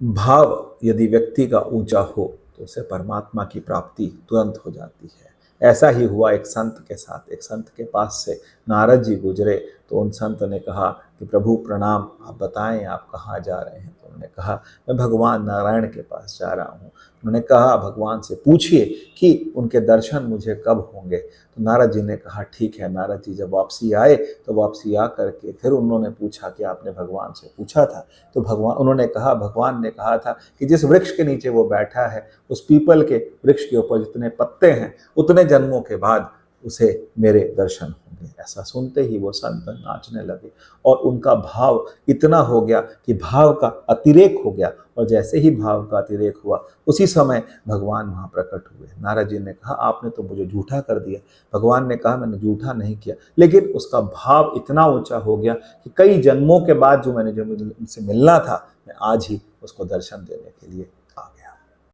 भाव यदि व्यक्ति का ऊंचा हो तो उसे परमात्मा की प्राप्ति तुरंत हो जाती है। ऐसा ही हुआ एक संत के साथ। एक संत के पास से नारद जी गुजरे तो उन संत ने कहा कि प्रभु प्रणाम, आप बताएं आप कहाँ जा रहे हैं। तो उन्होंने कहा मैं भगवान नारायण के पास जा रहा हूँ। उन्होंने कहा भगवान से पूछिए कि उनके दर्शन मुझे कब होंगे। तो नारद जी ने कहा ठीक है। नारद जी जब वापसी आए तो वापसी आ करके फिर उन्होंने पूछा कि आपने भगवान से पूछा था। तो भगवान ने कहा था कि जिस वृक्ष के नीचे वो बैठा है उस पीपल के वृक्ष के ऊपर जितने पत्ते हैं उतने जन्मों के बाद उसे मेरे दर्शन होंगे। ऐसा सुनते ही वो संत नाचने लगे और उनका भाव इतना हो गया कि भाव का अतिरेक हो गया। और जैसे ही भाव का अतिरेक हुआ उसी समय भगवान वहां प्रकट हुए। नारद जी ने कहा आपने तो मुझे झूठा कर दिया। भगवान ने कहा मैंने झूठा नहीं किया, लेकिन उसका भाव इतना ऊंचा हो गया कि कई जन्मों के बाद जो मुझे उनसे मिलना था मैं आज ही उसको दर्शन देने के लिए